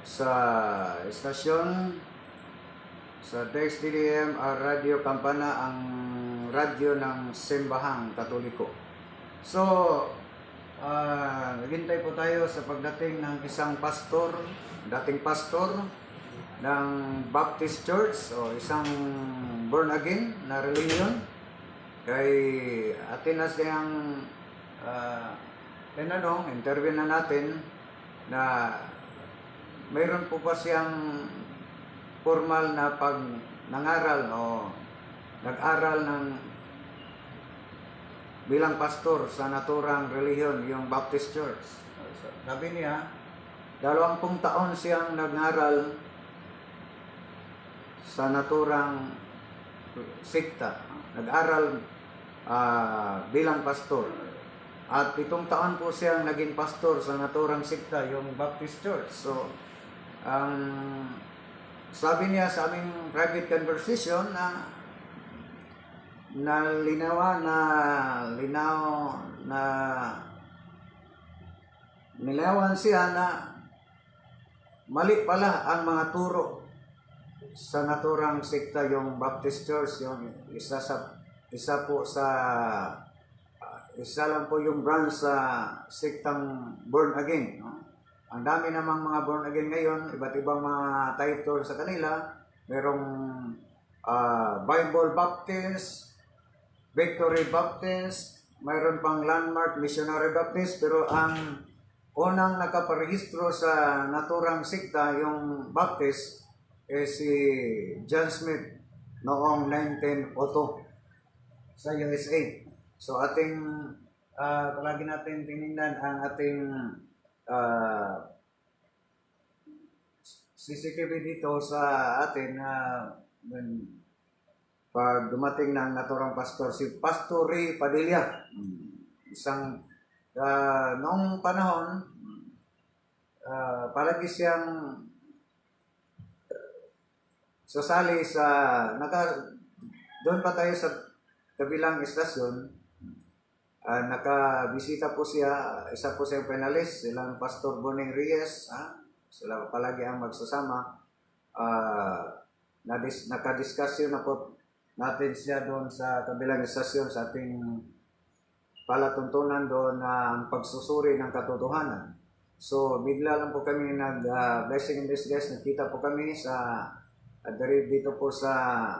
sa istasyon sa DXTDM Radio Campana, ang radyo ng Simbahang Katoliko. So, naghintay po tayo sa pagdating ng isang pastor, dating pastor ng Baptist Church o isang born again na religion. Kay atin na siyang interview na natin na mayroon po pa siyang formal na pag nangaral o nag-aral ng bilang pastor sa naturang relihiyon, yung Baptist Church. Sabi niya, 20 taon siyang nag-aral sa naturang sikta. Nag-aral bilang pastor. At 7 taon po siyang naging pastor sa naturang sikta, yung Baptist Church. So, sabi niya sa aming private conversation na nilawan siya na mali pala ang mga turo sa naturang sikta, yung Baptist Church, yung isa lang po yung branch sa siktang born again, no? Ang dami namang mga born again ngayon, iba't ibang mga title sa kanila. Merong Bible Baptist, Victory Baptist, mayroon pang Landmark Missionary Baptist, pero ang unang nakaparehistro sa naturang sikta, yung Baptist, si John Smith noong 1902 sa USA. So palagi natin tinignan ang ating CCTV dito sa atin na pag dumating ng naturang pastor, si Pastor Ray Padilla, isang noong panahon, palagi siyang sasali sa doon pa tayo sa kabilang istasyon. Nakabisita po siya, isa po siyang panelist, silang Pastor Boning Reyes, sila palagi ang magsasama. Nakadiskusyon na po natin siya doon sa kabilang istasyon sa ating palatuntunan doon na ang pagsusuri ng katotohanan. So, bigla lang po kami blessing in disguise, nakita po kami sa dito po sa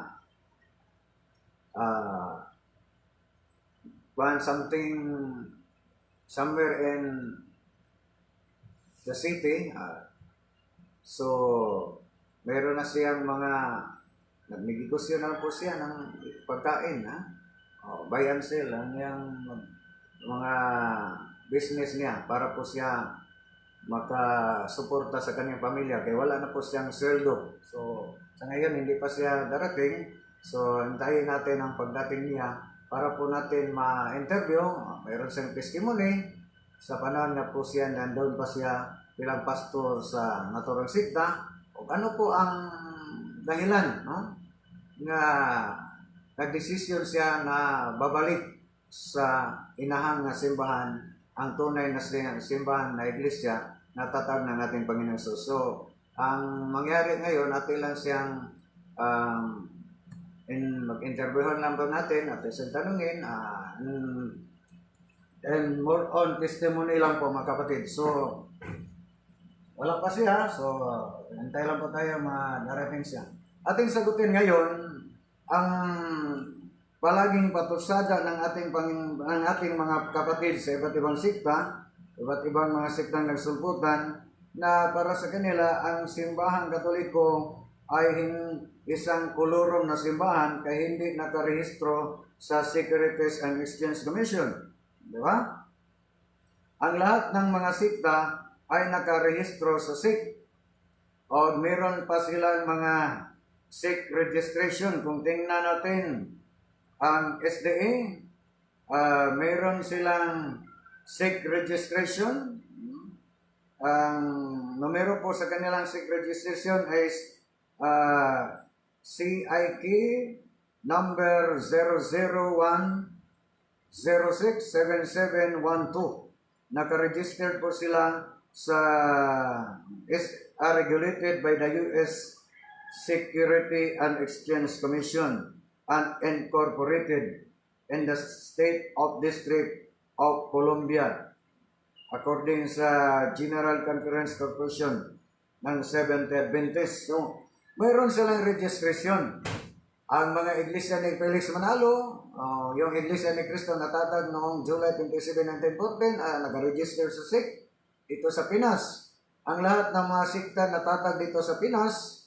somewhere in the city. So, meron na siyang nagnegosyo na po siya ng pagkain. Buy and sell ang yung mga business niya para po siya makasuporta sa kanyang pamilya. Kaya wala na po siyang sweldo. So, sa ngayon, hindi pa siya darating. So, hintayin natin ang pagdating niya para po natin ma-interview. Mayroon siyang testimony sa panahon na po siya nandoon pa siya bilang pastor sa naturang sikta. O ano po ang dahilan, no? Na nagdesisyon siya na babalik sa inahang na simbahan, ang tunay na simbahan na iglesia na tatag ng ating Panginoon Jesus. So, ang mangyari ngayon, atin lang siyang mag-interviewhan lang po natin at isang tanungin and more on testimony lang po, mga kapatid. So, wala pa siya. So, hintay lang po tayo madarating siya. Ating sagutin ngayon ang palaging patusada ng ating mga kapatid sa iba't ibang sikta, iba't ibang mga siktang nagsulputan, na para sa kanila ang simbahang Katoliko ay isang kolorom na simbahan kaya hindi nakarehistro sa Securities and Exchange Commission. Di ba? Ang lahat ng mga sikta ay nakarehistro sa SIC. O meron pa silang mga SIC registration. Kung tingnan natin ang SDA, meron silang SIC registration. Ang numero po sa kanilang SIC registration is CIK number 001067712. Nakaregister po sila sa are regulated by the U.S. Security and Exchange Commission and incorporated in the State of District of Columbia according sa General Conference Corporation ng Seventh-day Adventist. So, mayroon silang registration. Ang mga iglesia ni Felix Manalo, yung iglesia ni Cristo natatag noong July 27, 1914, nag-register sa SIC dito sa Pinas. Ang lahat ng mga sikta natatag dito sa Pinas,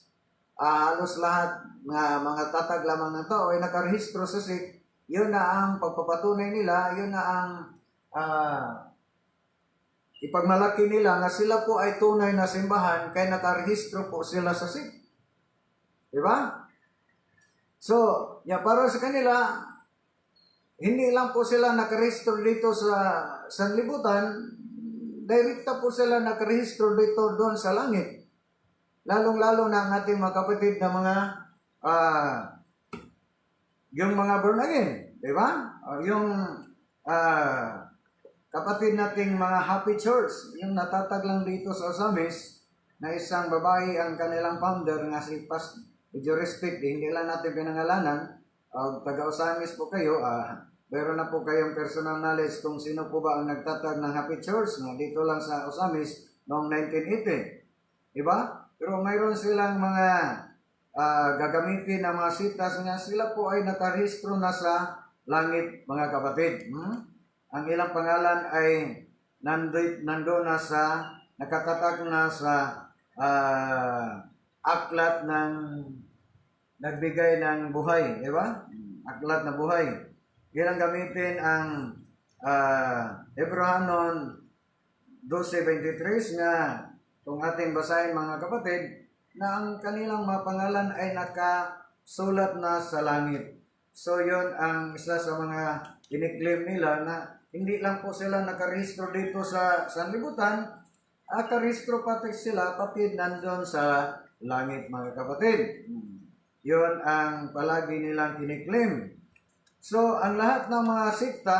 halos lahat ng mga tatag lamang ng tao ay nakarehistro sa SIC. Yun na ang pagpapatunay nila, yun na ang ipagmalaki nila na sila po ay tunay na simbahan kaya nakarehistro po sila sa SIC. Diba? So, para sa kanila, hindi lang po sila nakarehistro dito sa sanlibutan, direkta po sila nakarehistro dito doon sa langit. Lalong-lalo na ang ating mga kapatid na mga yung mga born again, di ba? Yung kapatid nating mga happy church, yung natatag lang dito sa Osamis, na isang babae ang kanilang founder nga si Pastor. Medyo respect, hindi lang natin pinangalanan. Taga-Osamis po kayo, meron na po kayong personal knowledge kung sino po ba ang nagtatag ng Happy Church na dito lang sa Osamis noong 1980. Diba? Pero mayroon silang mga gagamitin na mga sitas nga sila po ay nakarehistro na sa langit, mga kapatid. Ang ilang pangalan ay nando na sa, nakatatag na sa aklat ng nagbigay ng buhay, di ba? Aklat na buhay. Yan ang gamitin ang Hebrehanon 12:23 nga kung ating basahin mga kapatid na ang kanilang mga pangalan ay nakasulat na sa langit. So yon ang isa sa mga iniklaim nila na hindi lang po sila nakarehistro dito sa sanlibutan, nakarehistro pati sila pati nandun sa langit, mga kapatid. Yun ang palagi nilang kiniklaim. So, ang lahat ng mga sikta,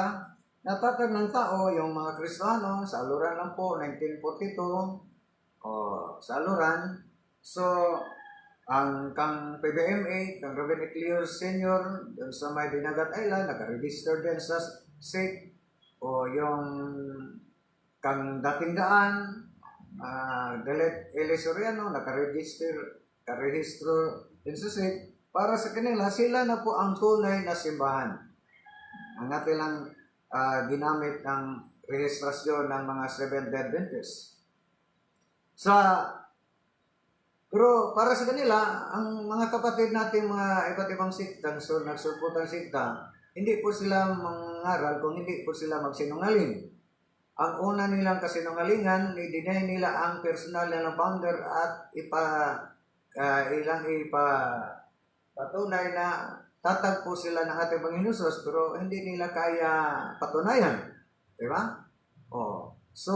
natatag ng tao, yung mga Kristiyano, sa Aluran lang po, 1942, sa Aluran. So, ang kang PBMA, kang Ruben Eclios Sr., dun sa may Dinagat Island, naka-register din sa SIC, o yung kang dating daan, Dalet Eli Soriano, nakarehistro din sa SIC. Para sa kanila, sila na po ang tunay na simbahan. Ang natin lang ginamit ng rehistrasyon ng mga Seventh-day Adventists. Pero para sa kanila, ang mga kapatid natin, mga iba't ibang sikta, nagsulputan sikta, hindi po sila mangaral kung hindi po sila magsinungaling. Ang una nilang kasinungalingan, i-deny nila ang personal na founder at patunay na tatagpo sila ng ating Panginoon Jesus, pero hindi nila kaya patunayan. Diba? So,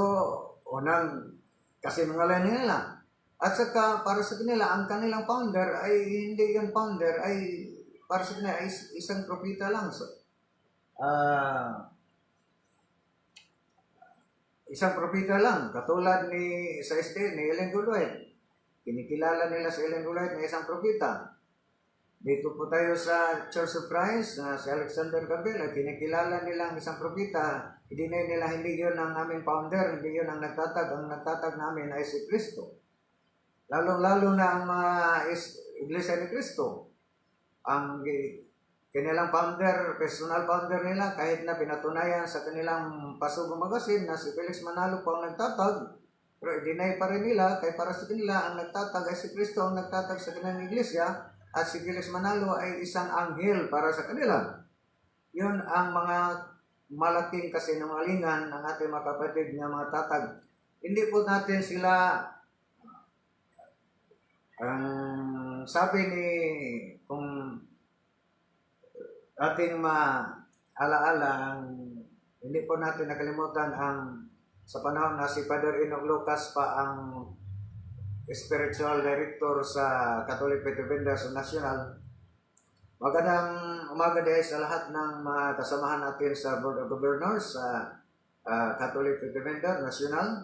unang kasinungalingan nila. At saka, para sa kanila, ang kanilang founder ay hindi yung founder, ay para sa kanila ay isang propeta lang. So, isang propeta lang, katulad ni Ellen G. White. Kinikilala nila si Ellen G. White na isang propeta. Dito po tayo sa Church of Christ, si Alexander Cabela, kinikilala nila ang isang propeta. Idinay nila hindi yun ang aming founder, hindi yun ang nagtatag. Ang nagtatag namin ay si Kristo. Lalong-lalo na ang mga Iglesia ni Kristo. Ang kanilang founder, personal founder nila, kahit na pinatunayan sa kanilang Pasugong Magazine na si Felix Manalo po ang nagtatag, pero i-deny pa rin nila, kaya para sa kanila, ang nagtatag ay si Kristo ang nagtatag sa kanilang iglesia, at si Felix Manalo ay isang anghel para sa kanila. Yun ang mga malaking kasinungalingan ng ating mga kapatid na mga tatag. Hindi po natin sila, sabi ni, kung ating maalaala, hindi po natin nakalimutan sa panahon na si Father Enoch Lucas pa ang spiritual director sa Catholic Faith Defenders National. Magandang umaga din sa lahat ng mga kasamahan natin sa Board of Governors sa Catholic Faith Defenders National.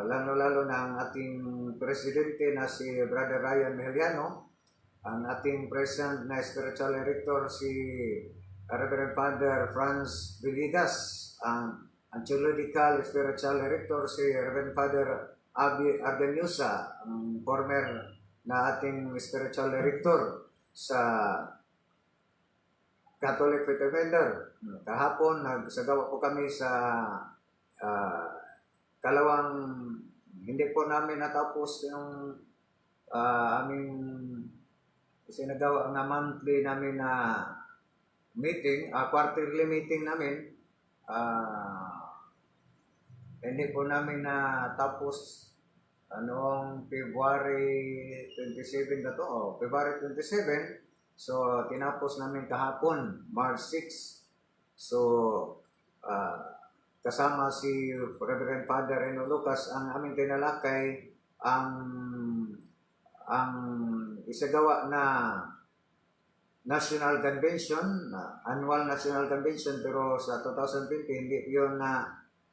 lalo-lalo na ang ating presidente na si Brother Ryan Mejeliano, ang ating present na spiritual director si Reverend Father Franz Villegas, ang theological spiritual director si Reverend Father Abi Arganusa, ang former na ating spiritual director sa Catholic Faith Defender. Kahapon, nagsagawa po kami sa kalawang, hindi po namin natapos yung aming sinagawa na monthly namin na meeting, quarterly meeting namin. Hindi po namin natapos noong February 27 na to, February 27. So, tinapos namin kahapon, March 6. So, kasama si Reverend Father Reno Lucas, ang aming tinalakay ang isagawa na National Convention, Annual National Convention, pero sa 2020 hindi yun na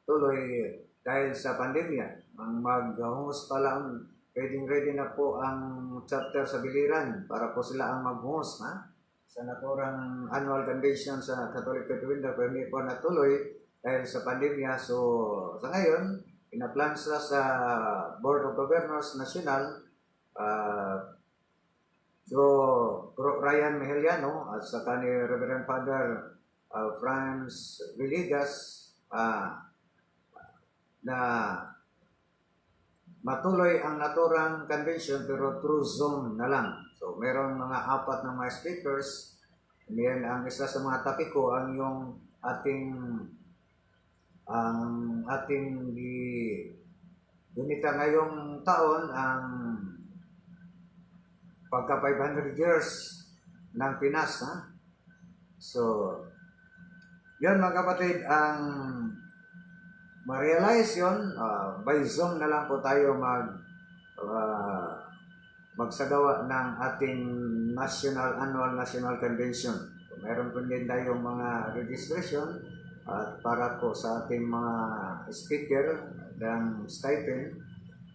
tuloy dahil sa pandemya. Ang mag-host pa lang, ready na po ang chapter sa Biliran para po sila ang mag-host sa naturang Annual Convention sa Catholic Faith Defender, pero hindi po natuloy dahil sa pandemya. So, sa ngayon, pinaplan sila sa Board of Governors National, Ryan Mejeliano at saka ni Reverend Father Franz Villegas, na matuloy ang naturang convention pero through Zoom na lang. So, meron mga 4 na mga speakers. And then, ang isa sa mga topiko ang yung ating gunita ngayong taon, ang pagka 500 years ng Pinas. So, yun mga kapatid, ang ma-realize yun, by Zoom na lang po tayo magsagawa ng ating Annual National Convention. So, meron po din tayong mga registration at para po sa ating mga speaker ng stipend.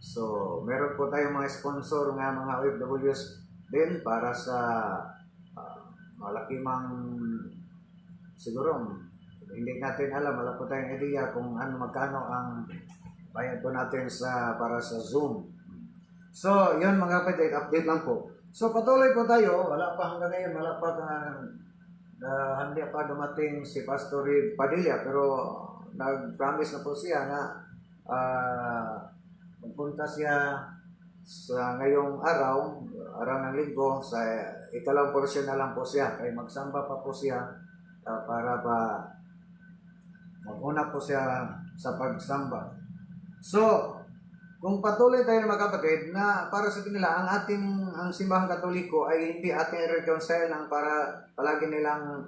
So, meron po tayong mga sponsor nga mga OFWs din para sa malaki siguro hindi natin alam, wala po tayong idea kung magkano ang bayad po natin para sa Zoom. So, yun mga kapatid, update lang po. So, patuloy po tayo, wala pa hanggang ngayon, wala pa hindi pa dumating si Pastor Reed Padilla, pero nag-promise na po siya na magpunta siya sa ngayong araw ng linggo, sa ikalawang portion na lang po siya, kaya magsamba pa po siya para maguna po siya sa pagsamba. So, kung patuloy tayo mga kapatid, na para sa kanila, ang simbahang Katoliko ay hindi ating reconcile lang para palagi nilang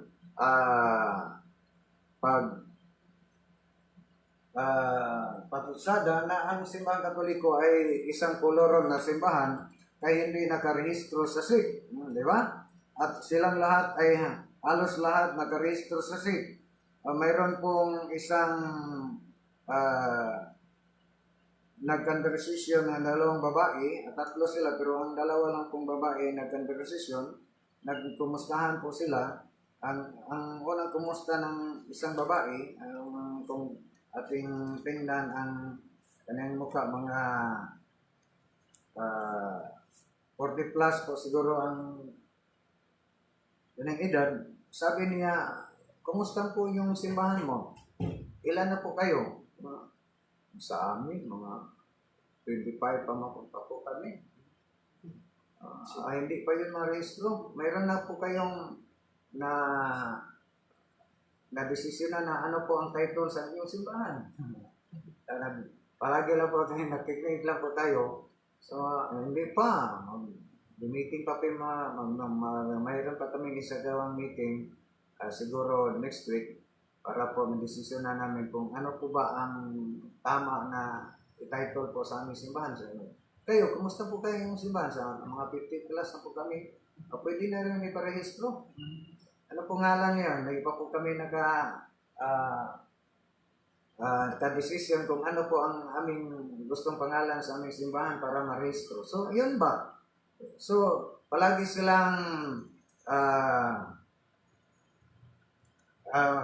patutsada na ang simbahang Katoliko ay isang koloron na simbahan kaya hindi nakarehistro sa SIC. Di ba? At silang lahat ay halos lahat nakarehistro sa SIC. Mayroon pong isang nag-conversation na 2 babae, at 3 sila, pero ang 2 lang pong babae nag-conversation, nagkumustahan po sila. Ang unang kumusta ng isang babae, kung ating tingnan ang kanyang mukha, mga 40 plus po siguro ang kanyang edad. Sabi niya, kumusta po yung simbahan mo? Ilan na po kayo? Sa amin, mga 25 pa po kami. Hindi pa yun marehistro. Mayroon na po kayong na-desisyon na ano po ang title sa inyong simbahan. Palagi lang po tayo, nakikinig lang po tayo. So, hindi pa. Meeting pa mayroon pa kami isagawang meeting siguro next week para po mag-desisyon na namin kung ano po ba ang tama na i-title po sa aming simbahan. So, kayo, kumusta po kayo yung simbahan? Sa mga 50 plus na po kami, pwede na rin may parehistro. Ano po ngalan yan? Hindi pa po kami ka-decision kung ano po ang aming gustong pangalan sa aming simbahan para marehistro. So, yun ba? So, palagi silang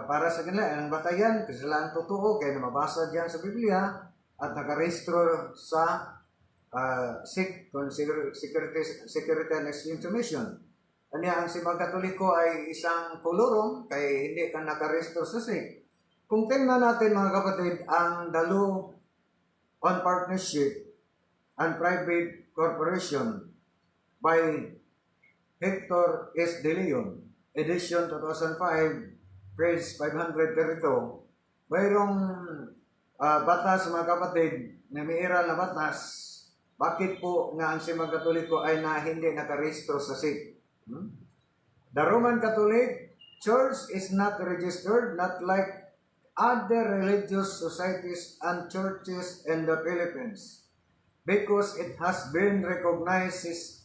para sa kanila, ang batayan, kasi sila ang totoo, kaya mabasa diyan sa Biblia at nakarehistro sa SIC, Security and Exchange Commission. Kanya ang simbang Katoliko ay isang kolorong, kaya hindi ka nakarehistro sa SIC. Kung tingnan natin mga kapatid, ang the law on partnership and private corporation by Hector S. De Leon, edition 2005, page 532, mayroong batas mga kapatid na may iral na batas. Bakit po nga ang simbang Katoliko ay hindi nakarehistro sa SIC? The Roman Catholic Church is not registered, not like other religious societies and churches in the Philippines, because it has been recognized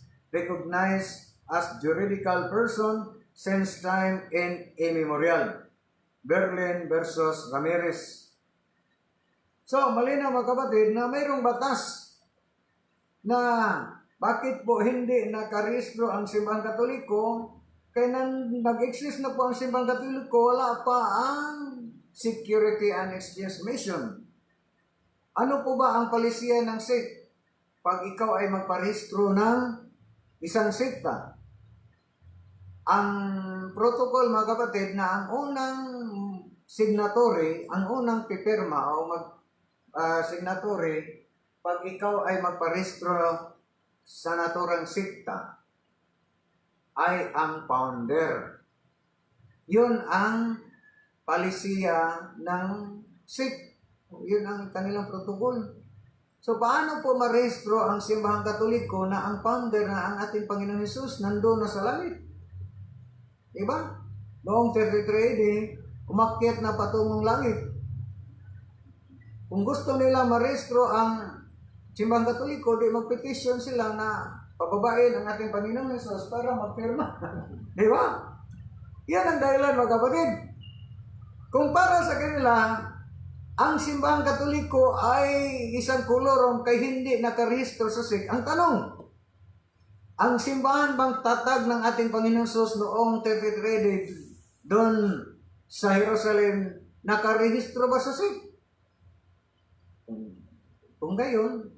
as juridical person since time immemorial. Berlin versus Ramirez. So, malinaw mga kapatid na mayroong batas na bakit po hindi nakarehistro ang simbang Katoliko, kaya nag-exist na po ang simbang Katoliko, wala pa ang Security and Exchange Commission. Ano po ba ang palisiya ng SIC? Pag ikaw ay magparehistro ng isang sekta, ang protocol mga kapatid na ang unang signatory, ang unang pipirma o signatory, pag ikaw ay magparehistro sa naturang sekta, ay ang founder. Yun ang palisiya ng SIC. Yun ang kanilang protocol. So, paano po marehistro ang simbahang Katoliko na ang founder na ang ating Panginoon Jesus nandoon na sa langit? Diba? Noong 33 AD, umakyat na patungong langit. Kung gusto nila marehistro ang simbahang Katoliko, di magpetisyon sila na pababain ang ating Panginoon Jesus para magpirma. Diba? Yan ang dahilan mga kapatid. Kung para sa kanila, ang simbahang Katoliko ay isang kolorong kay hindi nakarehistro sa SIC. Ang tanong, ang simbahan bang tatag ng ating Panginoon Jesus noong 33 AD doon sa Jerusalem, nakarehistro ba sa SIC? Kung gayon,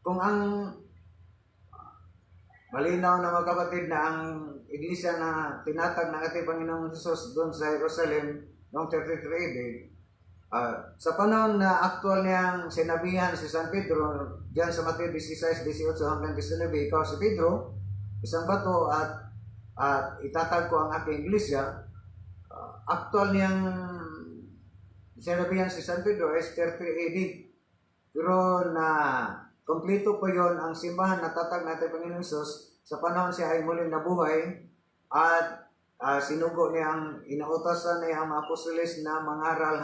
kung ang malinaw na mga kapatid na ang iglesia na tinatag ng ating Panginoong Jesus doon sa Jerusalem noong 33 AD, sa panahon na actual niyang sinabihan si San Pedro, diyan sa Mateo 16, 18 hanggang 19, ikaw si Pedro, isang bato at itatag ko ang aking iglesia, actual niyang sinabihan si San Pedro is 33 AD. Pero na kompleto po yon ang simbahan na tatag natin Panginoon Jesus sa panahon siya ay muling nabuhay at sinugo niya ang inuutasan niya ang mga apostoles na mangaral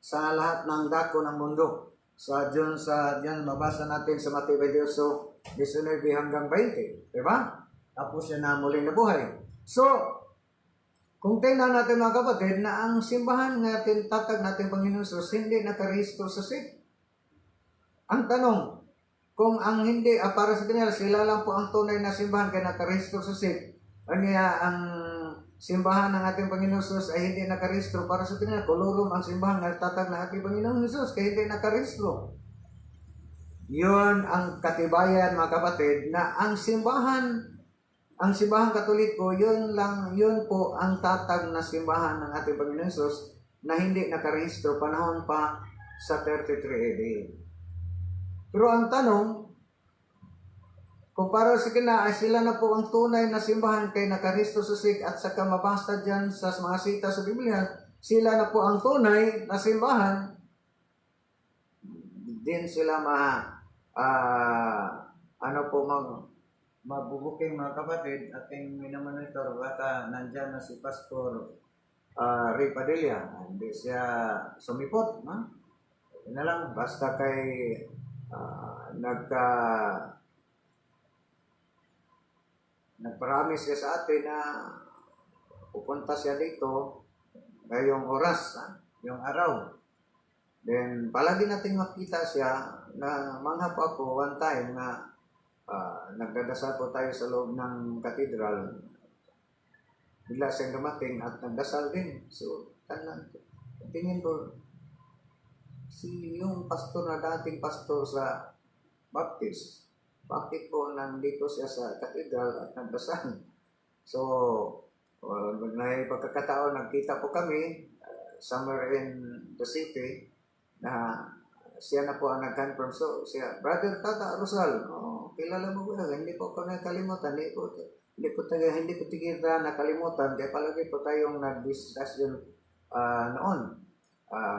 sa lahat ng dako ng mundo. Diyan mabasa natin sa Mateo 28, 19 hanggang 20. Diba? Tapos siya na muling nabuhay. So, kung tingnan natin mga kapatid na ang simbahan natin, tatag natin Panginoon Jesus, hindi nakarehistro sa SIC. Ang tanong, kung ang hindi, para sa kanila, sila lang po ang tunay na simbahan kaya nakarehistro sa SIC. Kanya ang simbahan ng ating Panginoon Jesus ay hindi nakarehistro para sa kanila. Kolorum ang simbahan na tatag ng ating Panginoon Jesus kaya hindi nakarehistro. Yun ang katibayan mga kapatid na ang simbahan Katoliko, yun po ang tatag na simbahan ng ating Panginoon Jesus na hindi nakarehistro panahon pa sa 33 AD. Pero ang tanong, kung para sa kina ay sila na po ang tunay na simbahan kay nakarehistro sa SIC at saka mabasa dyan sa mga sita sa Biblia, sila na po ang tunay na simbahan, din sila mabubuking mga kapatid, ating minamonitor, baka nandyan na si Pastor Ray Padilla. Hindi siya sumipot. Yun na lang, basta kay nagpromise siya sa atin na pupunta siya dito ngayong oras, yung araw. Then palagi natin makita siya na manghap ako one time na nagdadasal po tayo sa loob ng katedral. Bigla siyang dumating at nagdasal din. So, tingin ko, yung pastor na dating pastor sa Baptist, bakit po nandito siya sa katedral at nagdasal? So, may pagkakataon, nagkita po kami somewhere in the city na siya na po ang nag-confirm. So, siya, Brother Tata Rosal, kilala mo ba? Hindi po ako nakalimutan. Hindi po kita nakalimutan. Kaya palagi po tayong nag-discuss yun noon.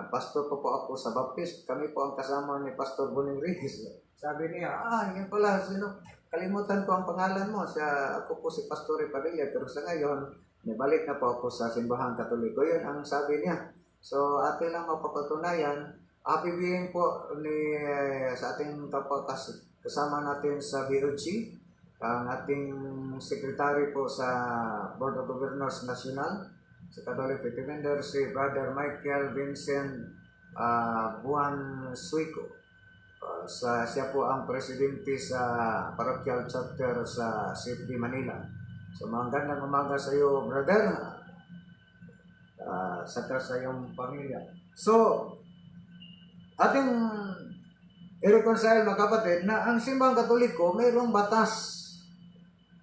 Pastor po ako sa Baptist. Kami po ang kasama ni Pastor Boning Reyes. Sabi niya, yan pala, sino? Kalimutan ko ang pangalan mo. Ako po si Pastor Padilla. Pero sa ngayon, nabalik na po ako sa simbahang Katoliko. Yun ang sabi niya. So, atin lang mapapatunayan. Happy viewing po sa ating kasama natin sa BOG, ang ating secretary po sa Board of Governors National, sa Catholic Defender, si Brother Michael Vincent Buwan Suico. Siya po ang presidente sa parochial chapter sa City, Manila. So, magandang umaga sa iyo, brother, sa iyong pamilya. So, ating i-reconcile mga kapatid na ang simbang Katoliko mayroong batas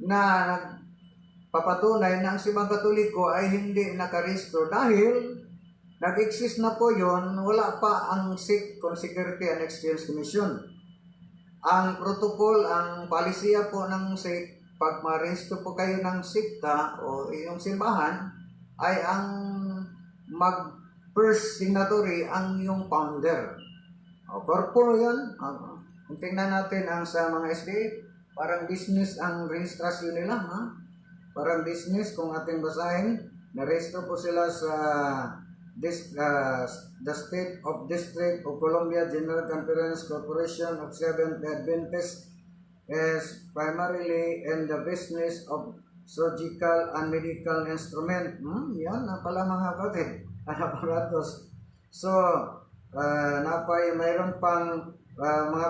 na nagpapatunay na ang simbang Katoliko ay hindi nakarehistro dahil nag-exist na po yon, wala pa ang SEC, Security and Exchange Commission. Ang protocol, ang palisiya po ng SEC, pag marehistro po kayo ng sikta o iyong simbahan, ay ang first signatory ang iyong founder. Corpo yun. Kung tingnan natin ang sa mga SDA, parang business ang registrasyon nila. Parang business, kung ating basahin, narehistro po sila sa the State of District of Columbia General Conference Corporation of Seventh Adventists is primarily in the business of surgical and medical instrument. Yan na pala mga kapatid. Aparatos. So, mayroon pang mga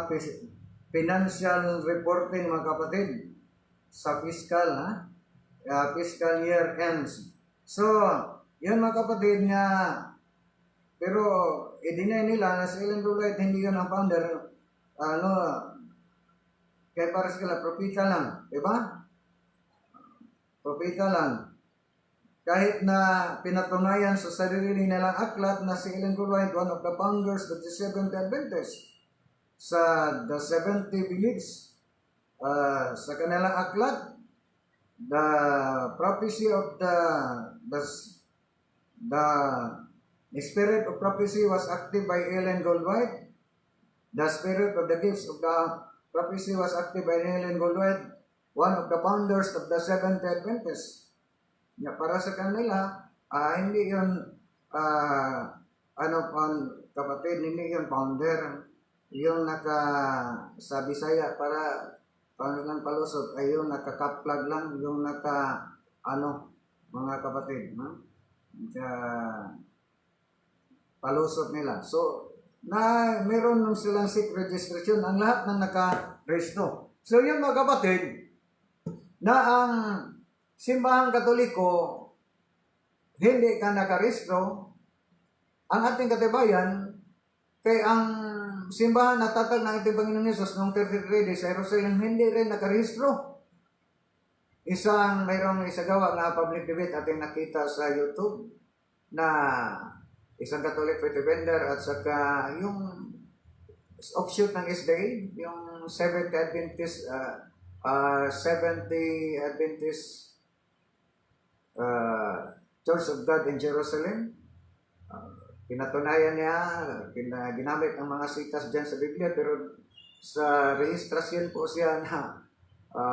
financial reporting mga kapatid sa fiscal year ends. So, yun mga kapatid nga, pero i-deny nila na si Ellen G. White hindi yun ang founder, kaya para sila propita lang, diba? Propita lang. Kahit na pinatunayan sa sarili nilang aklat na si Ellen G. White, one of the founders of the Seventh Adventists, sa the 70 beliefs, sa kanilang aklat, the prophecy of the spirit of prophecy was active by Ellen G. White. The spirit of the gifts of the prophecy was active by Ellen G. White, one of the founders of the Seventh Adventists. Para sa kanila, hindi yun, kapatid, hindi yun founder. Yung sa Bisaya, para pangalan palusot, ay yung nakakaplag lang, yung mga kapatid, palusot nila. So, meron silang SEC registration, ang lahat ng naka-resto. So, yun mga kapatid, na ang simbahang Katoliko, hindi ka nakarehistro, ang ating katibayan, kay ang simbahan na tatag ng ating Panginoon Jesus noong 33 days sa Jerusalem, hindi rin nakarehistro. Mayroong isagawa na public debate ating nakita sa YouTube na isang Catholic defender at saka yung offshoot ng SDA, yung Seventh Adventist Church of God in Jerusalem. Pinatunayan niya, ginamit ng mga sitas dyan sa Biblia, pero sa rehistrasyon po siya na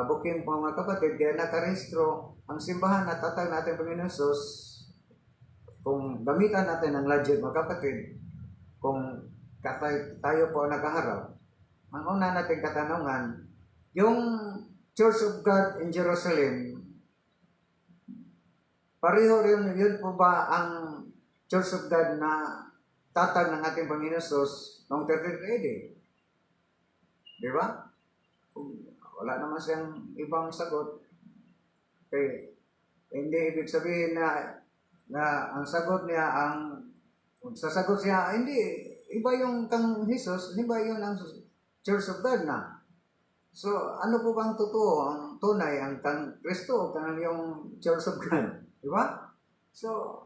booking po mga kapatid, kaya nakarehistro ang simbahan na tatag natin Panginoon Jesus. Kung gamitan natin ang logic mga kapatid, kung tayo po nakaharap, ang una natin katanungan, yung Church of God in Jerusalem, pareho rin yun po ba ang Church of God na tatag ng ating Panginoon Jesus noong 30th AD. Di ba? Kung wala naman siyang ibang sagot, kaya hindi ibig sabihin na ang sagot niya, kung sasagot siya, hindi, iba yung kang Jesus, iba yun ang Church of God na. So, ano po bang totoo, ang tunay, ang kang Kristo, kang yung Church of God? Di ba? So,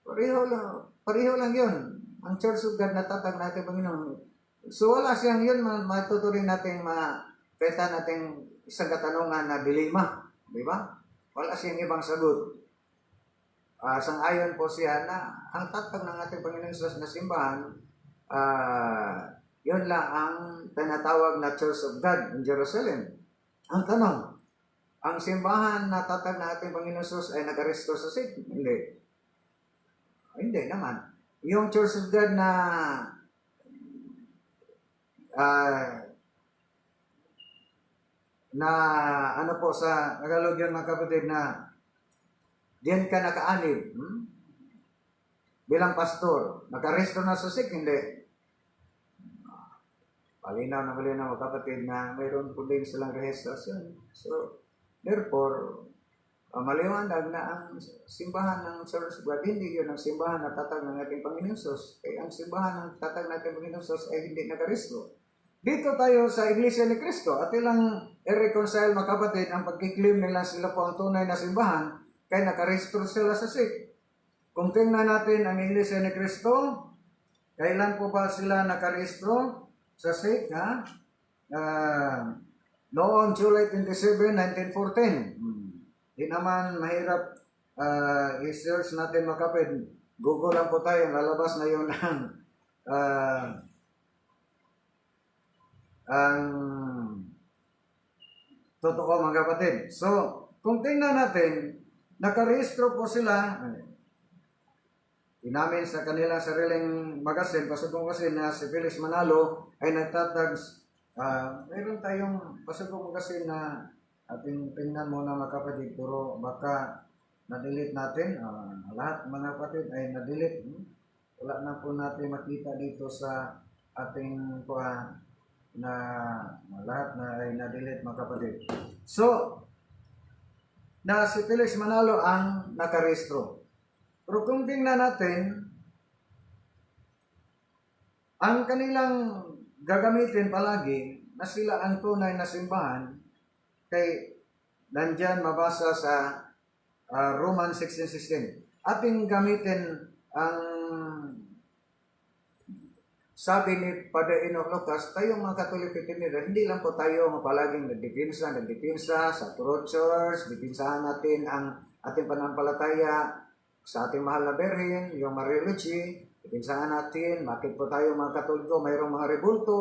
pareho lang yun. Ang Church of God na tatag natin, Panginoon. So, wala siyang yun, matuturing natin, makita natin isang katanungan na dilema. Di ba? Wala siyang ibang sagot. Sang-ayon po siya na ang tatag ng ating Panginoon Jesus na simbahan, yun lang ang tinatawag na Church of God in Jerusalem. Ang tanong, ang simbahan na tatag na ating Panginoon Jesus ay nag-aresto sa sick? Hindi. Hindi naman. Yung Church of God na ano po sa Tagalog yun mga kapatid na diyan ka nakaanib bilang pastor, nag-aresto na sa sick? Hindi. Malinaw mga kapatid na mayroon po din silang rehistrasyon. So, therefore, maliwanag na ang simbahan ng Church of God, hindi yun ang simbahan na tatag ng ating Panginoon Jesus. Kaya ang simbahan ng tatag ng ating Panginoon Jesus ay hindi nag-aresto. Dito tayo sa Iglesia ni Cristo at ilang i-reconcile mga kapatid ang pagkiklaim nila sila po ang tunay na simbahan kaya nag-aresto sila sa sick. Kung tingnan natin ang Iglesia ni Cristo, kailan po ba sila nag-aresto sa sick? Noong July 27, 1914. Di naman mahirap i-search natin mga kapatid. Google lang po tayo, lalabas na yun ang totoo mga kapatid. So, kung tingnan natin, nakarehistro po sila, inamin sa kanilang sariling magasin, pasugong kasi na si Felix Manalo ay nagtatag, mayroon tayong pasugong magasin na ating tingnan muna mga kapatid, pero baka na-delete natin, lahat mga kapatid ay na-delete. Wala na po natin makita dito sa ating na lahat na ay na-delete mga kapatid. So, na si Felix Manalo ang nakarehistro. Pero kung tingnan natin, ang kanilang gagamitin palagi na sila ang tunay na simbahan, kay nandyan mabasa sa Roman 16:16. Ating gamitin ang sabi ni Padre Enoch Lucas, tayong mga Katoliko Itinera, hindi lang po tayo palaging nagdipinsa sa True Church, dipinsahan natin ang ating panampalataya sa ating mahal na Berhen, yung Mariology, dipinsahan natin, bakit po tayo mga Katoliko mayroong mga rebulto,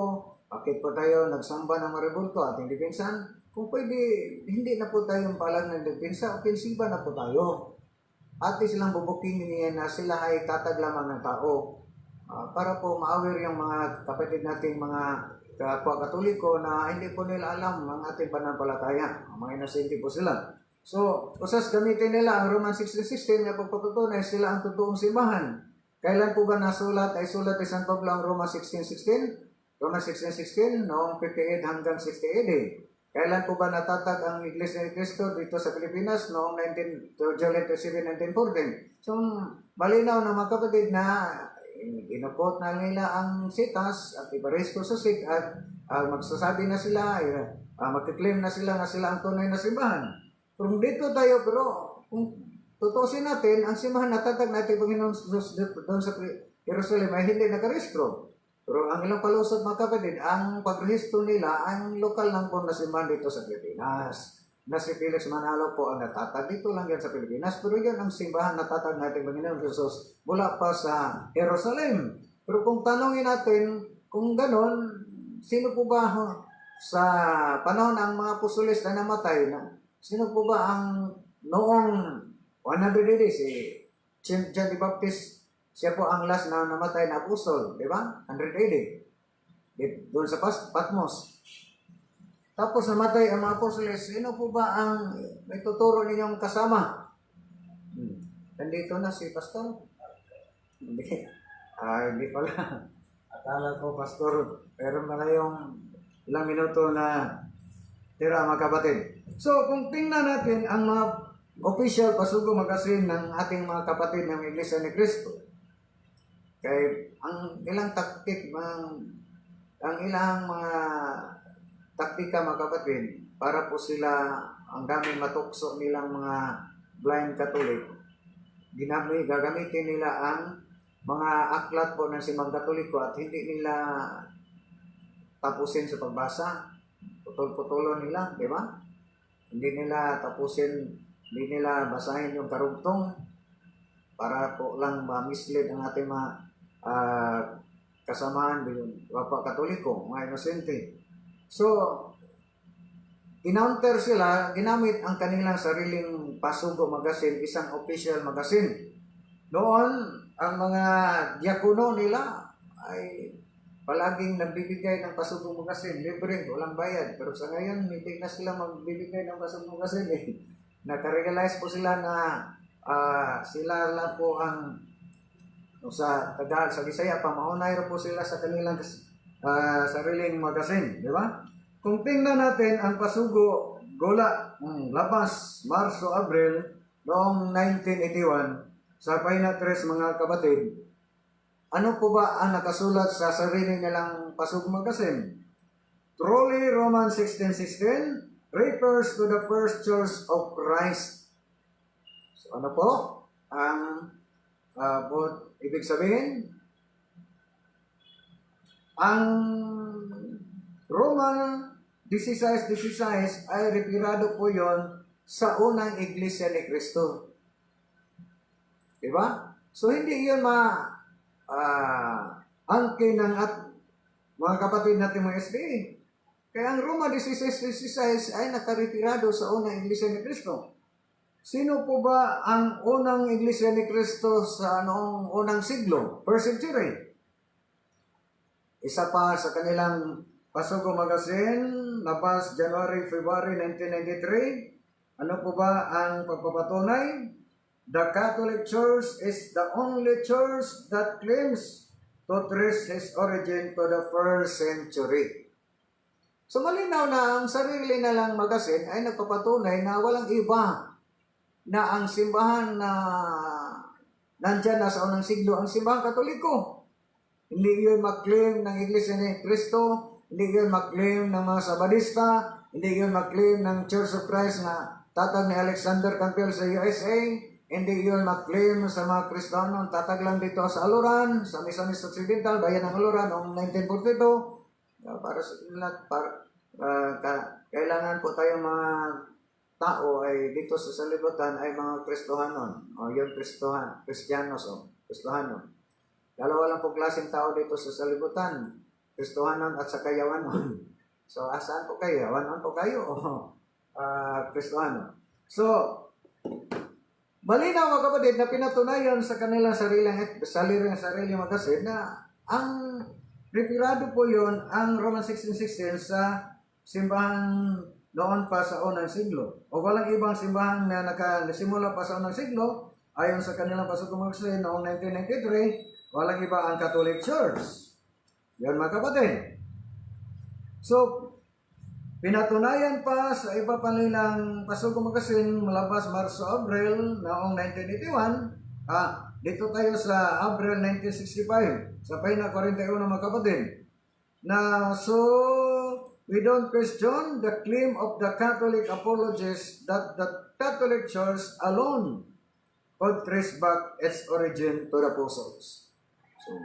bakit po tayo nagsamba ng mga rebulto, ating dipinsahan, kung pwede, hindi na po tayong palang nagdipinsa, opensiba na po tayo. Ate silang bubuking niya na sila ay tatag lamang ng tao. Para po ma-aware yung mga kapatid nating mga kapwa Katoliko na hindi po nila alam ang ating pananampalataya. Mga inosente po sila. So, usas gamitin nila ang Roman 16:16 na pagpapatunay sila ang totoong simbahan. Kailan po ba nasulat ay sulat ni San Pablo ang Roman 16:16? Roman 16:16 noong 58 hanggang 60 AD. Kailan po ba natatag ang Iglesia ni Cristo dito sa Pilipinas noong July 27, 1914? So, malinaw na mga kapatid na inupot na nila ang sitas at iparesto sa sik at magsasabi na sila, magkiklaim na sila ang tunay na simbahan. Kung dito tayo, pero kung tutusin natin, ang simbahan natatag natin Panginoon doon sa Jerusalem ay hindi nakarehistro. Pero ang ilang palusot mga kapatid, ang pagrehistro nila, ang lokal lang po na simbahan dito sa Pilipinas. Na si Felix Manalo po ang natatag dito lang yan sa Pilipinas, pero yan ang simbahan natatag natin Panginoon Jesus mula pa sa Jerusalem. Pero kung tanongin natin, kung ganon, sino po ba sa panahon ng mga apostoles na namatay na, sino po ba ang noong 100 AD, si John the Baptist, siya po ang last na namatay na apostol, di ba? 100 AD. Doon sa Patmos. Tapos namatay ang mga apostoles, sino po ba ang may tuturo ninyong kasama? Nandito na si Pastor. Hindi. Hindi pala. Akala ko, Pastor, meron pala yung ilang minuto na tira, mga kapatid. So, kung tingnan natin ang mga official pasugo magasin ng ating mga kapatid ng Iglesia ni Cristo, kay ang ilang taktik, ang ilang mga taktika, mga kapatid, para po sila, ang daming matukso nilang mga blind Catholic, gagamitin nila ang mga aklat po ng Simbang Katoliko at hindi nila tapusin sa pagbasa. Putol-putulon nila, di ba? Hindi nila tapusin, hindi nila basahin yung karugtong para po lang ma-mislead ang ating mga kasamahan ng Papa Katoliko, mga inosente. So, in-counter sila, ginamit ang kanilang sariling pasugo magasin, isang official magasin. Noon, ang mga diakono nila ay palaging nagbibigay ng pasugong magasin, libre, walang bayad. Pero sa ngayon, hindi na sila magbibigay ng pasugong magasin. Nakarealize po sila na sila lang po ang sa Tagalog, sa Bisaya, pamaunay po sila sa kanilang sariling magasin, di ba? Kung tingnan natin ang pasugo, Gola, labas, Marso, Abril, noong 1981, sa Pahina 3, mga kapatid, ano po ba ang nakasulat sa sarili nilang pasugo magasin? Truly, Romans 16:16 refers to the first church of Christ. So ano po ang ibig sabihin? Ang Roman 16:16 ay referado po yon sa unang iglesia ni Cristo. Diba? So hindi yun angkin ng mga kapatid natin mga SDA. Kaya ang Roma 16:16 ay nakaretirado sa unang iglesia ni Cristo. Sino po ba ang unang iglesia ni Cristo sa noong unang siglo? First century. Isa pa sa kanilang pasugo magasin, labas January, February 1993. Ano po ba ang pagpapatunay? The Catholic Church is the only church that claims to trace its origin to the first century. So malinaw na ang sarili na lang magasin ay nagpapatunay na walang iba na ang simbahan na nandyan na sa unang siglo, ang simbahan Katoliko. Hindi yun maklaim ng Iglesia ni Cristo, hindi yun maklaim ng mga Sabadista, hindi yun maklaim ng Church of Christ na tatag ni Alexander Campbell sa USA, hindi yun maklaim sa mga Kristiyano, tatag lang dito sa Aluran, sa Misamis Occidental, bayan ng Aluran noong 1942. Kailangan po tayong mga tao ay dito sa salibutan ay mga Kristohanon, o yun Kristiyanos o Kristohanon. Dalawa lang po klaseng tao dito sa salibutan, Kristohanon at saka Yawanon. So, asaan po kayo? Yawanon po kayo o Kristohanon? So, malinaw mga kapatid na pinatunayan sa kanilang sariling magasin na ang referado po yon ang Roman 16:16 sa simbahan noon pa sa unang siglo. O walang ibang simbahan na nakasimula pa sa unang siglo, ayon sa kanilang pasugong magasin noong 1993, walang iba ang Catholic Church. Yan mga kapatid. So, pinatunayan pa sa iba pa nilang pasugong magasin malabas Marso, Abril noong 1981. Dito tayo sa Abril 1965 sa Pahina 41 mga kapatid. So, we don't question the claim of the Catholic apologists that the Catholic Church alone could trace back its origin to the apostles. So,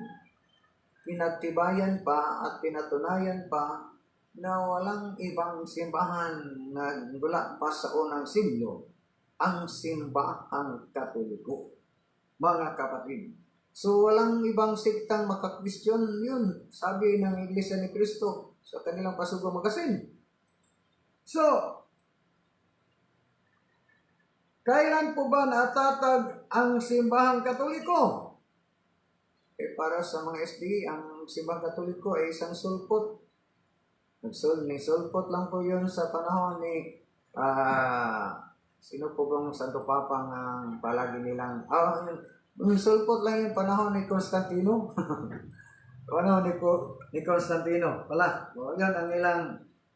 pinagtibayan pa at pinatunayan pa na walang ibang simbahan na mula pa sa unang siglo ang simbahang Katoliko, mga kapatid. So walang ibang siktang makakwestiyon yun, sabi ng Iglesia ni Cristo sa kanilang pasugong magasin. So, kailan po ba natatag ang simbahang Katoliko? Para sa mga SD, ang simbahang Katoliko ay isang sulpot. Sulpot lang po yun sa panahon ni sino po bang Santo Papa ang palagi nilang sulpot lang yung panahon ni Constantino. Panahon ni Constantino. Wala. Yan ang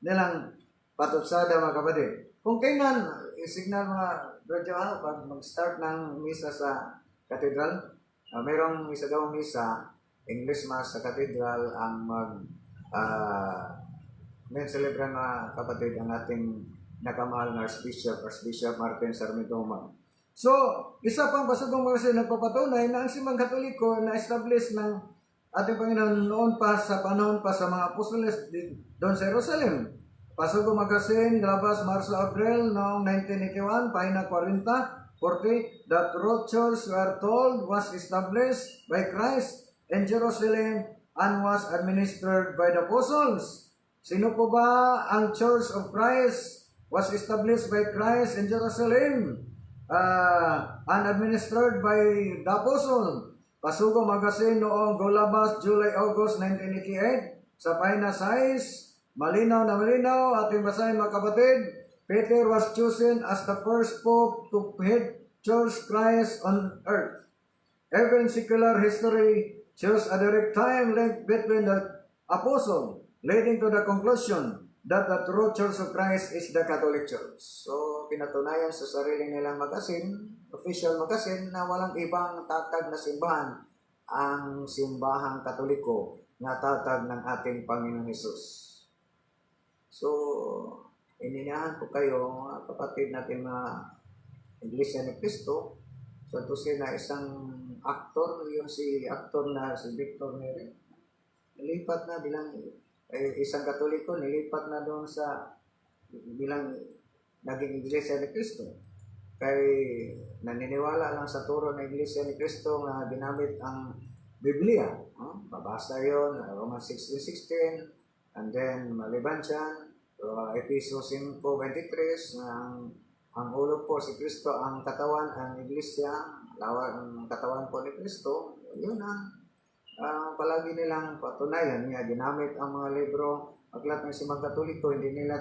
nilang patutsada mga kapatid. Kung kailan, signal mga radyo, pag mag-start ng misa sa katedral, mayroong isa daw misa, English Mass sa katedral, ang may celebran mga kapatid ang ating nakamahal na Archbishop Martin Sarmiento Humang. So, isa pang pasugong mga nagpapatunay na ang simbang Katoliko na-establish ng ating Panginoon noon pa sa panahon pa sa mga apostoles doon sa Jerusalem. Pasugong magasin, labas Marso Abril noong 1981, pahina 40, the true church we are told was established by Christ in Jerusalem and was administered by the apostles. Sino po ba ang Church of Christ was established by Christ in Jerusalem and administered by the apostle? Pasugong magasin noong Golabas, July-August 1988 sa pahina 6. Malinaw na malinaw, ating basahin mga kapatid. Peter was chosen as the first pope to head Church Christ on earth. Even secular history shows a direct time link between the apostle, leading to the conclusion that the true Church of Christ is the Catholic Church. So, pinatunayan sa sarili nilang magasin, official magasin, na walang ibang tatag na simbahan ang simbahang Katoliko na tatag ng ating Panginoon Hesus. So, ininahan ko kayo, kapatid natin na Iglesia ni Cristo. So, ito na isang aktor, yung aktor na si Victor Neri. Nilipat na bilang isang Katoliko, nilipat na doon sa bilang naging Iglesia ni Cristo. Kay naniniwala lang sa turo ng Iglesia ni Cristo na ginamit ang Biblia. Babasa yun, Romans 16:16, and then maliban dyan, Efeso 5:23, ang ulo po si Kristo, ang katawan, ang Iglesia, ang katawan po ni Kristo. Yun ang palagi nilang patunayan niya. Ginamit ang mga libro, aklat ng simbang Katoliko, hindi nila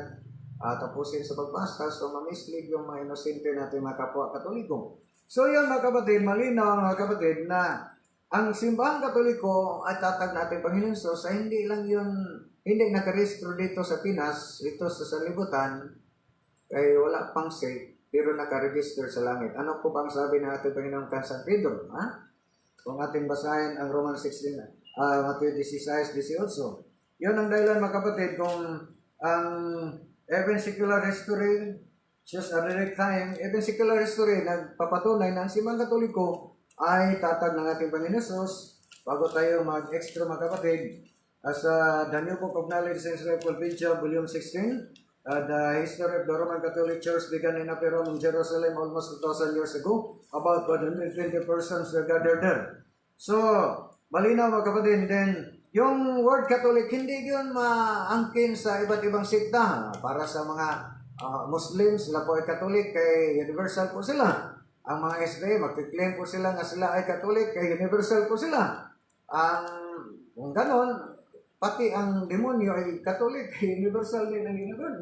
tapusin sa pagbasa, so mamislead yung mga inosente natin mga kapwa Katoliko. So yun mga kapatid, malinaw mga kapatid na ang simbahang Katoliko at tatag natin Panginoon Sos ay hindi lang yun, hindi nakarehistro dito sa Pinas, dito sa sanlibutan, ay wala pang safe, pero nakaregister sa langit. Ano po bang sabi ng ating Panginoon kan San Pedro? Kung ating basahin ang Romans 16, Matthew 16:18. Yun ang dahilan mga kapatid kung ang even secular history, just a direct time, even secular history, nagpapatunay na ang simbahang Katoliko ay tatag ng ating Panginoon Sos. Bago tayo mag-extra mga kapatid, as the New Book of Knowledge and Encyclopedia, Volume 16, the history of the Roman Catholic Church began in Upper Rome in Jerusalem almost 2,000 years ago. About 120 persons were gathered there. So, malinaw mga kapatid, then, yung word Catholic, hindi yun maangkin sa iba't ibang sikta. Para sa mga Muslims, sila po ay Catholic, kay universal po sila. Ang mga SDA, magkiklaim po sila nga sila ay Catholic, kay universal po sila. Kung ganon, pati ang demonyo ay Catholic, universal din ang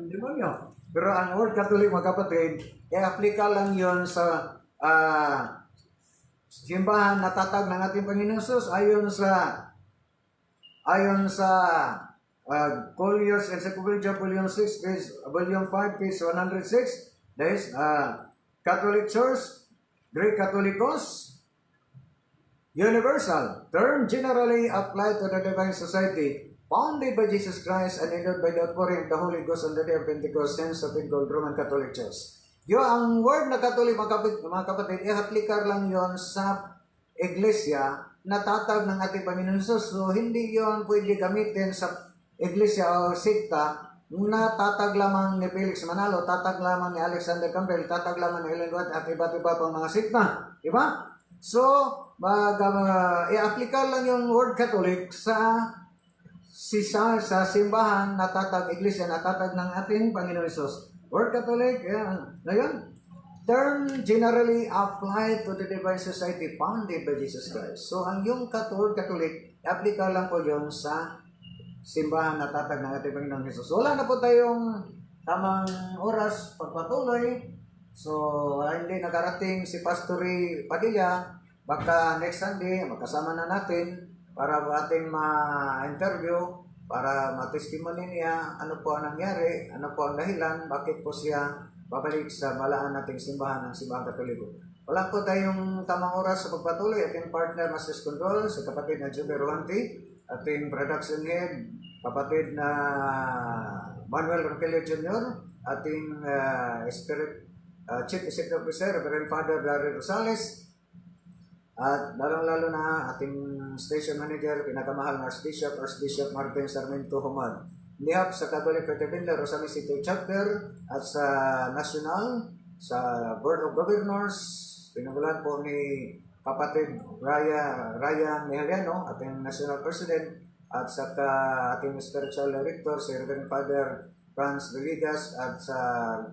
demonyo. Pero ang word Catholic mga kapatid, i-aplika lang yon sa simbahan na tatag ng ating Panginoon Sus ayon sa Collier's Encyclopedia Volume 6, Volume 5, page 106. That is Catholic Church, Greek Catholicos, universal, term generally applied to the divine society, founded by Jesus Christ and endowed by the outpouring of the Holy Ghost on the day of Pentecost, hence of it called Roman Catholic Church. Yung ang word na Catholic, mga kapatid, i-applikar lang yon sa iglesia na tatag ng ating Panginoon Jesus. So, hindi yon pwede gamitin sa iglesia o sikta na tatag lamang ni Felix Manalo, tatag lamang ni Alexander Campbell, tatag lamang ni Ellen White at iba't iba pang mga sikta. Diba? So, i-applikar lang yung word Catholic sa simbahan na tatag, iglesia na tatag ng ating Panginoon Jesus. Word Catholic, ngayon, term generally applied to the divine society founded by Jesus Christ. So, ang yung word Catholic, i-applikar lang po yun sa simbahan na tatag ng ating Panginoon Jesus. Wala na po tayong tamang oras pagpatuloy. So, hindi nakarating si Pastor Padilla. baka next Sunday, magkasama na natin para ating ma-interview, para ma-testimony niya ano po ang nangyari, ano po ang dahilan, bakit po siya babalik sa balaan nating simbahan ng Simbahang Katoliko. Wala po tayong tamang oras sa pagpatuloy. Ating partner, Master's Control, sa kapatid na Jube Ruanti, ating production head, kapatid na Manuel Rogelio Jr., ating Chief Executive Officer, Reverend Father Larry Rosales, at lalong-lalo na ating station manager, pinakamahal na Archbishop Martin Sarmiento Humad. Nihap sa Catholic Fraternidad Rosales City Chapter at sa National, sa Board of Governors, pinagalan po ni kapatid Ryan Mejeliano, ating National President, at sa ating Spiritual Director, si Reverend Father Franz Villegas, at sa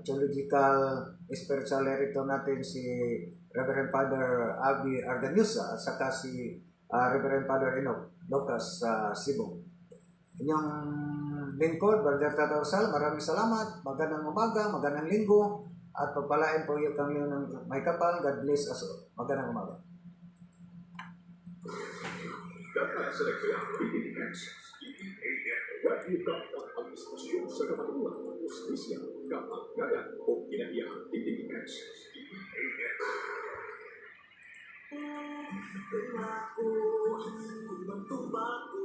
Theological Spiritual Director natin si Reverend Father Abby Arganiusa, at saka si Reverend Father Enoch Lucas sa Cebu. Inyong lingkod, Brother Tatausal, maraming salamat. Magandang umaga, magandang linggo, at pagpalain po yung kami ng may kapal. God bless us all. Magandang umaga. Data sa reklamo PPX, wag ang administrasyon sa kapatulan, justisya, kapag-gagan o kinahiyang PPX. Tumaku, kung magtumbako,